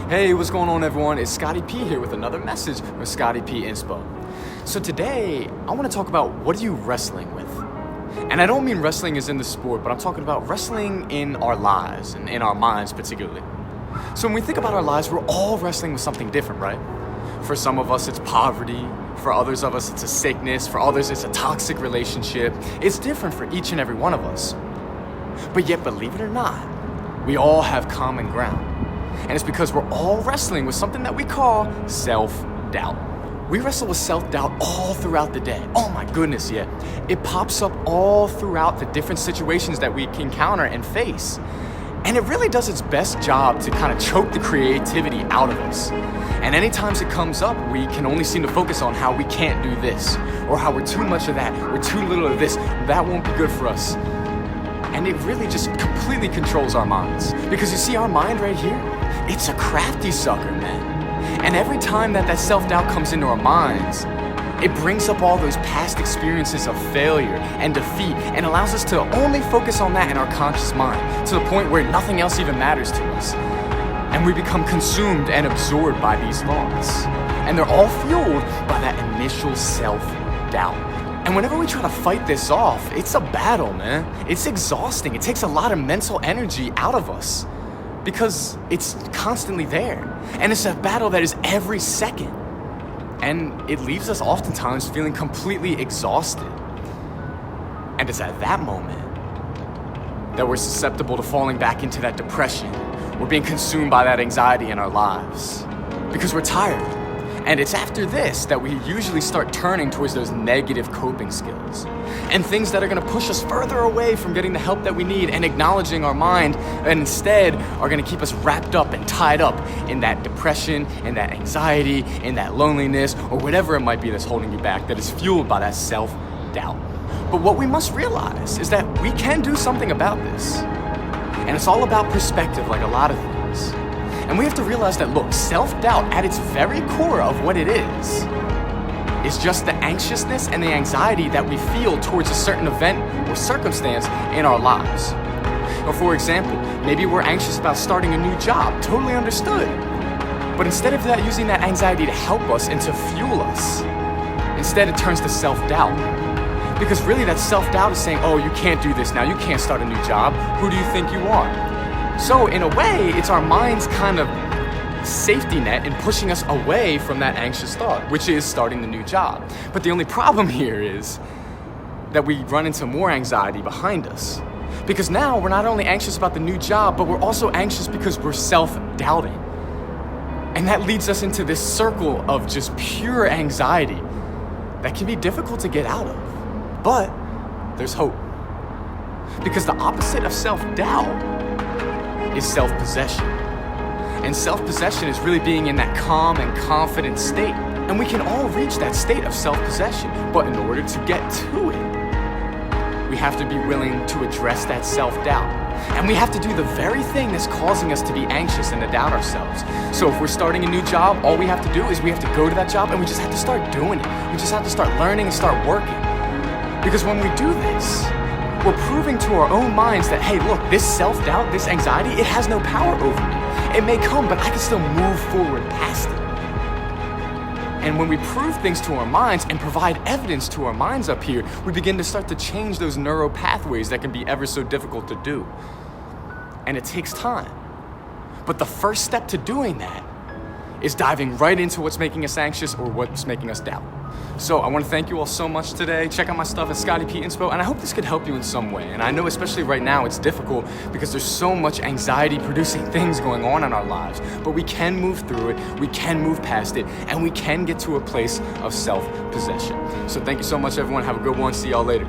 Hey, what's going on everyone? It's Scotty P here with another message with Scotty P Inspo. So today, I want to talk about what are you wrestling with? And I don't mean wrestling as in the sport, but I'm talking about wrestling in our lives and in our minds particularly. So when we think about our lives, we're all wrestling with something different, right? For some of us, it's poverty. For others of us, it's a sickness. For others, it's a toxic relationship. It's different for each and every one of us. But yet, believe it or not, we all have common ground. And it's because we're all wrestling with something that we call self-doubt. We wrestle with self-doubt all throughout the day. Oh my goodness, yeah. It pops up all throughout the different situations that we encounter and face. And it really does its best job to kind of choke the creativity out of us. And anytime it comes up, we can only seem to focus on how we can't do this, or how we're too much of that, we're too little of this, that won't be good for us. And it really just completely controls our minds. Because you see, our mind right here, it's a crafty sucker, man. And every time that self-doubt comes into our minds, it brings up all those past experiences of failure and defeat and allows us to only focus on that in our conscious mind to the point where nothing else even matters to us. And we become consumed and absorbed by these thoughts. And they're all fueled by that initial self-doubt. And whenever we try to fight this off, it's a battle, man. It's exhausting. It takes a lot of mental energy out of us because it's constantly there. And it's a battle that is every second. And it leaves us oftentimes feeling completely exhausted. And it's at that moment that we're susceptible to falling back into that depression. We're being consumed by that anxiety in our lives because we're tired. And it's after this that we usually start turning towards those negative coping skills and things that are gonna push us further away from getting the help that we need and acknowledging our mind, and instead are gonna keep us wrapped up and tied up in that depression, in that anxiety, in that loneliness, or whatever it might be that's holding you back, that is fueled by that self-doubt. But what we must realize is that we can do something about this. And it's all about perspective, like a lot of things. And we have to realize that, look, self-doubt at its very core of what it is just the anxiousness and the anxiety that we feel towards a certain event or circumstance in our lives. Or for example, maybe we're anxious about starting a new job, totally understood. But instead of that, using that anxiety to help us and to fuel us, instead it turns to self-doubt. Because really that self-doubt is saying, oh, you can't do this now, you can't start a new job, who do you think you are? So in a way, it's our mind's kind of safety net in pushing us away from that anxious thought, which is starting the new job. But the only problem here is that we run into more anxiety behind us. Because now we're not only anxious about the new job, but we're also anxious because we're self-doubting. And that leads us into this circle of just pure anxiety that can be difficult to get out of. But there's hope. Because the opposite of self-doubt is self-possession. And self-possession is really being in that calm and confident state. And we can all reach that state of self-possession. But in order to get to it, we have to be willing to address that self-doubt. And we have to do the very thing that's causing us to be anxious and to doubt ourselves. So if we're starting a new job, all we have to do is we have to go to that job and we just have to start doing it. We just have to start learning and start working. Because when we do this, we're proving to our own minds that, hey, look, this self-doubt, this anxiety, it has no power over me. It may come, but I can still move forward past it. And when we prove things to our minds and provide evidence to our minds up here, we begin to start to change those neural pathways that can be ever so difficult to do. And it takes time. But the first step to doing that is diving right into what's making us anxious or what's making us doubt. So I want to thank you all so much today. Check out my stuff at Scotty P Inspo, and I hope this could help you in some way. And I know especially right now it's difficult because there's so much anxiety producing things going on in our lives, but we can move through it, we can move past it, and we can get to a place of self-possession. So thank you so much everyone, have a good one, see y'all later.